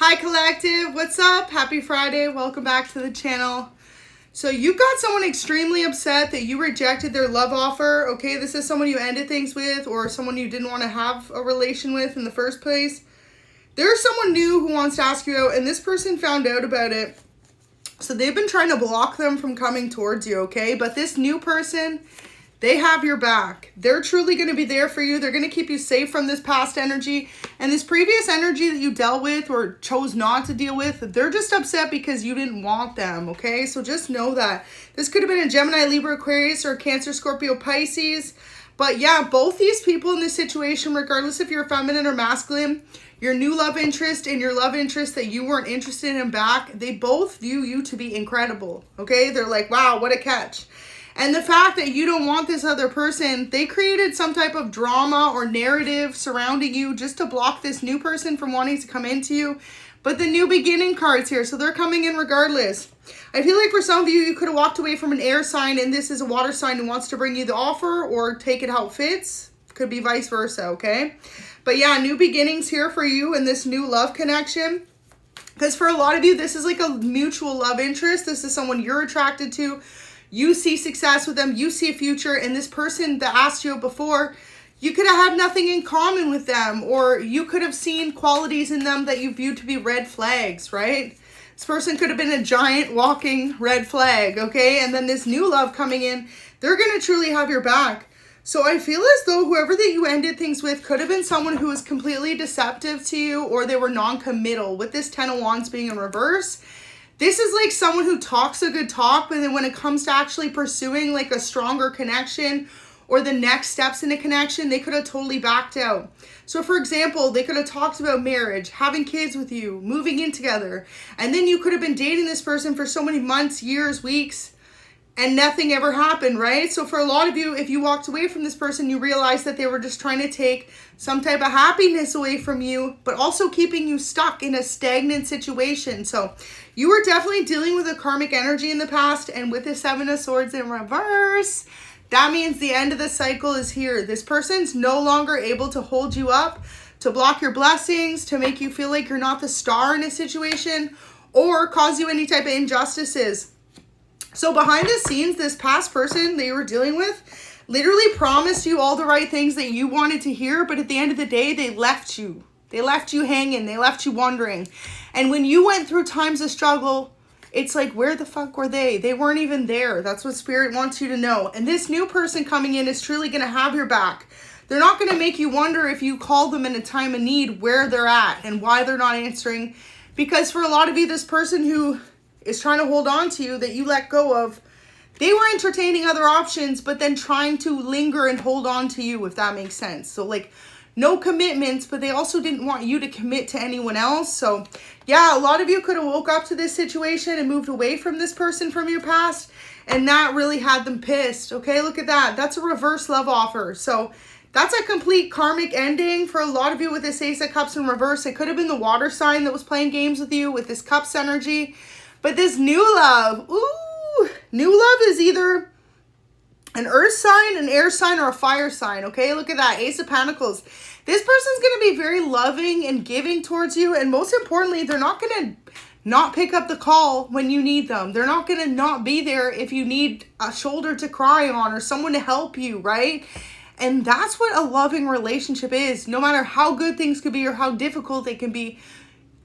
Hi collective, what's up? Happy Friday, welcome back to the channel. So you got someone extremely upset that you rejected their love offer, okay? This is someone you ended things with or someone you didn't want to have a relation with in the first place. There's someone new who wants to ask you out and this person found out about it. So they've been trying to block them from coming towards you, okay? But this new person, they have your back. They're truly going to be there for you. They're going to keep you safe from this past energy. And this previous energy that you dealt with or chose not to deal with, they're just upset because you didn't want them, okay? So just know that. This could have been a Gemini, Libra, Aquarius, or Cancer, Scorpio, Pisces. But yeah, both these people in this situation, regardless if you're feminine or masculine, your new love interest and your love interest that you weren't interested in back, they both view you to be incredible, okay? They're like, wow, what a catch. And the fact that you don't want this other person, they created some type of drama or narrative surrounding you just to block this new person from wanting to come into you. But the new beginning card's here, so they're coming in regardless. I feel like for some of you, you could have walked away from an air sign and this is a water sign who wants to bring you the offer or take it how it fits. Could be vice versa, okay? But yeah, new beginnings here for you and this new love connection. Because for a lot of you, this is like a mutual love interest. This is someone you're attracted to. You see success with them, you see a future, and this person that asked you before, you could have had nothing in common with them, or you could have seen qualities in them that you viewed to be red flags, right? This person could have been a giant walking red flag, okay? And then this new love coming in, they're going to truly have your back. So I feel as though whoever that you ended things with could have been someone who was completely deceptive to you, or they were non-committal. With this 10 of Wands being in reverse, this is like someone who talks a good talk, but then when it comes to actually pursuing like a stronger connection or the next steps in a connection, they could have totally backed out. So for example, they could have talked about marriage, having kids with you, moving in together, and then you could have been dating this person for so many months, years, weeks, and nothing ever happened, right? So for a lot of you, if you walked away from this person, you realized that they were just trying to take some type of happiness away from you, but also keeping you stuck in a stagnant situation. So you were definitely dealing with a karmic energy in the past, and with the 7 of Swords in reverse, that means the end of the cycle is here. This person's no longer able to hold you up, to block your blessings, to make you feel like you're not the star in a situation, or cause you any type of injustices. So behind the scenes, this past person that you were dealing with literally promised you all the right things that you wanted to hear, but at the end of the day, they left you. They left you hanging. They left you wondering. And when you went through times of struggle, it's like, where the fuck were they? They weren't even there. That's what Spirit wants you to know. And this new person coming in is truly going to have your back. They're not going to make you wonder if you call them in a time of need where they're at and why they're not answering. Because for a lot of you, this person who is trying to hold on to you that you let go of, they were entertaining other options, but then trying to linger and hold on to you, if that makes sense. So like no commitments, but they also didn't want you to commit to anyone else. So yeah, a lot of you could have woke up to this situation and moved away from this person from your past, and that really had them pissed. Okay, look at that. That's a reverse love offer. So that's a complete karmic ending for a lot of you with this Ace of Cups in reverse. It could have been the water sign that was playing games with you with this Cups energy. But this new love, ooh, new love is either an earth sign, an air sign, or a fire sign, okay? Look at that, Ace of Pentacles. This person's going to be very loving and giving towards you, and most importantly, they're not going to not pick up the call when you need them. They're not going to not be there if you need a shoulder to cry on or someone to help you, right? And that's what a loving relationship is. No matter how good things could be or how difficult they can be,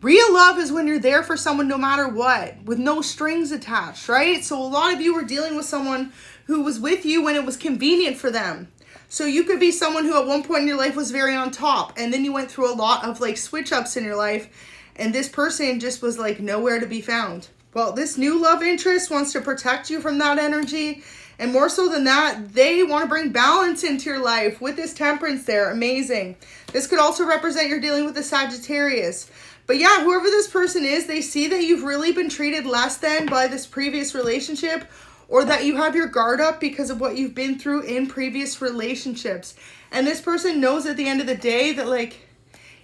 real love is when you're there for someone no matter what, with no strings attached, right? So a lot of you were dealing with someone who was with you when it was convenient for them. So you could be someone who at one point in your life was very on top, and then you went through a lot of like switch ups in your life, and this person just was like nowhere to be found. Well, this new love interest wants to protect you from that energy, and more so than that, they want to bring balance into your life with this Temperance there. Amazing. This could also represent you're dealing with a Sagittarius. But yeah, whoever this person is, they see that you've really been treated less than by this previous relationship, or that you have your guard up because of what you've been through in previous relationships. And this person knows at the end of the day that like,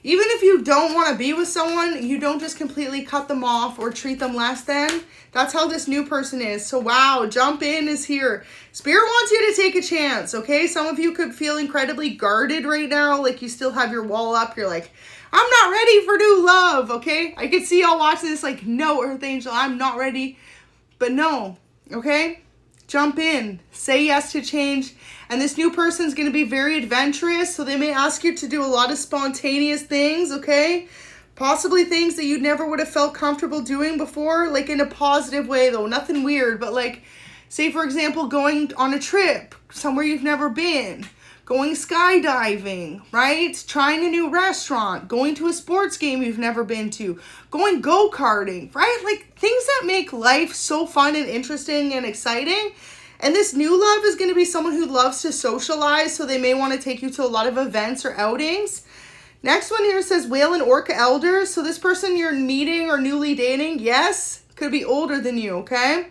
even if you don't want to be with someone, you don't just completely cut them off or treat them less than. That's how this new person is. So wow, jump in is here. Spirit wants you to take a chance, okay? Some of you could feel incredibly guarded right now, like you still have your wall up. You're like, I'm not ready for new love, okay? I could see y'all watching this like, no, Earth Angel, I'm not ready. But no, okay? Jump in. Say yes to change. And this new person's going to be very adventurous, so they may ask you to do a lot of spontaneous things, okay? Possibly things that you never would have felt comfortable doing before, like in a positive way though, nothing weird, but like, say for example, going on a trip somewhere you've never been, going skydiving, right? Trying a new restaurant, going to a sports game you've never been to, going go-karting, right? Like things that make life so fun and interesting and exciting. And this new love is going to be someone who loves to socialize, so they may want to take you to a lot of events or outings. Next one here says whale and orca elders. So this person you're meeting or newly dating, yes, could be older than you, okay?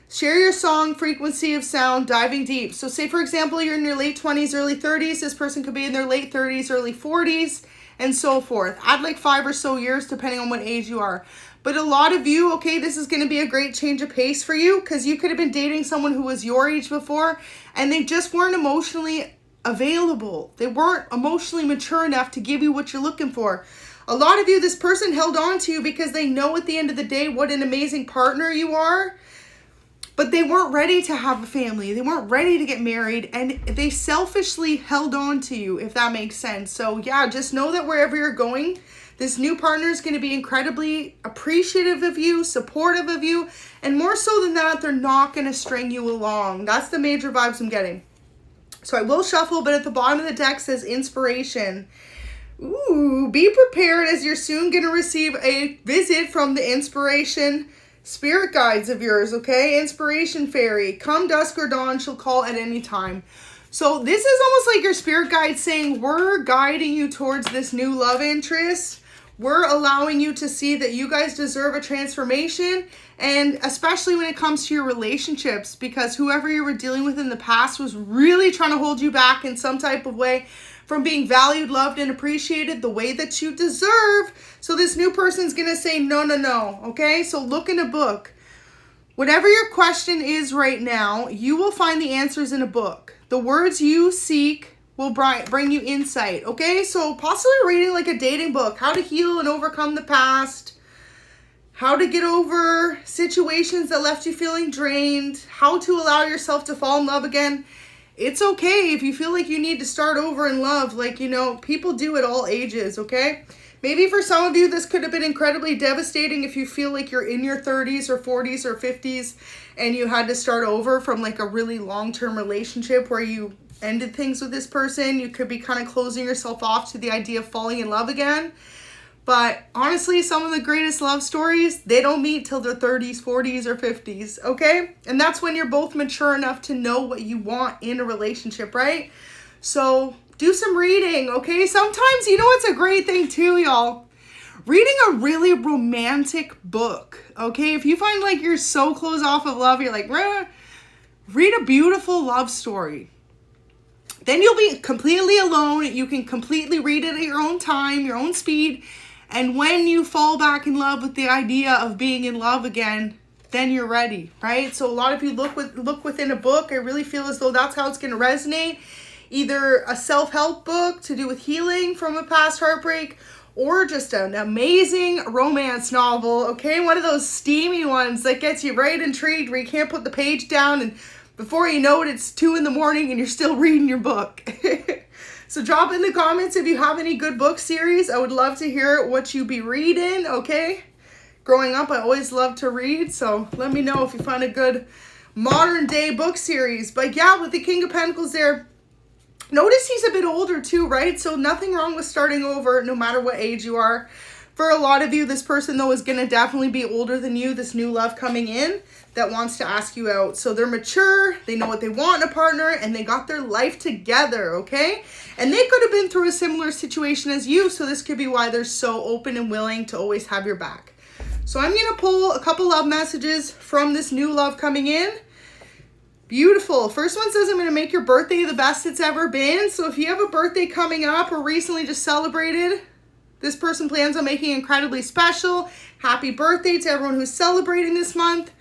Share your song, frequency of sound, diving deep. So say, for example, you're in your late 20s, early 30s. This person could be in their late 30s, early 40s, and so forth. Add like 5 or so years depending on what age you are. But a lot of you, okay, this is going to be a great change of pace for you because you could have been dating someone who was your age before and they just weren't emotionally available. They weren't emotionally mature enough to give you what you're looking for. A lot of you, this person held on to you because they know at the end of the day what an amazing partner you are, but they weren't ready to have a family. They weren't ready to get married, and they selfishly held on to you, if that makes sense. So yeah, just know that wherever you're going, this new partner is going to be incredibly appreciative of you, supportive of you, and more so than that, they're not going to string you along. That's the major vibes I'm getting. So I will shuffle, but at the bottom of the deck says inspiration. Ooh, be prepared as you're soon going to receive a visit from the inspiration spirit guides of yours, okay? Inspiration fairy. Come dusk or dawn, she'll call at any time. So this is almost like your spirit guide saying, we're guiding you towards this new love interest. We're allowing you to see that you guys deserve a transformation, and especially when it comes to your relationships, because whoever you were dealing with in the past was really trying to hold you back in some type of way from being valued, loved, and appreciated the way that you deserve. So this new person's going to say, no, no, no, okay? So look in a book. Whatever your question is right now, you will find the answers in a book. The words you seek will bring you insight, okay? So possibly reading like a dating book, how to heal and overcome the past, how to get over situations that left you feeling drained, how to allow yourself to fall in love again. It's okay if you feel like you need to start over in love. Like, you know, people do at all ages, okay? Maybe for some of you, this could have been incredibly devastating if you feel like you're in your 30s or 40s or 50s and you had to start over from like a really long-term relationship where you ended things with this person. You could be kind of closing yourself off to the idea of falling in love again. But honestly, some of the greatest love stories, they don't meet till their 30s, 40s, or 50s, okay? And that's when you're both mature enough to know what you want in a relationship, right? So do some reading, okay? Sometimes, you know what's a great thing too, y'all? Reading a really romantic book, okay? If you find like you're so closed off of love, you're like, read a beautiful love story. Then you'll be completely alone. You can completely read it at your own time, your own speed. And when you fall back in love with the idea of being in love again, then you're ready, right? So a lot of you look within a book. I really feel as though that's how it's going to resonate. Either a self-help book to do with healing from a past heartbreak, or just an amazing romance novel, okay? One of those steamy ones that gets you right intrigued where you can't put the page down and before you know it, it's 2 in the morning and you're still reading your book. So drop in the comments if you have any good book series. I would love to hear what you be reading, okay? Growing up, I always loved to read, so let me know if you find a good modern day book series. But yeah, with the King of Pentacles there, notice he's a bit older too, right? So nothing wrong with starting over no matter what age you are. For a lot of you, this person though is going to definitely be older than you, this new love coming in that wants to ask you out. So they're mature, they know what they want in a partner, and they got their life together, okay? And they could have been through a similar situation as you, so this could be why they're so open and willing to always have your back. So I'm going to pull a couple love messages from this new love coming in. Beautiful. First one says, I'm going to make your birthday the best it's ever been. So if you have a birthday coming up or recently just celebrated, this person plans on making it incredibly special. Happy birthday to everyone who's celebrating this month.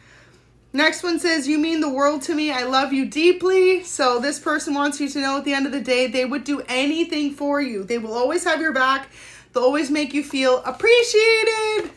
Next one says, you mean the world to me. I love you deeply. So this person wants you to know at the end of the day, they would do anything for you. They will always have your back. They'll always make you feel appreciated.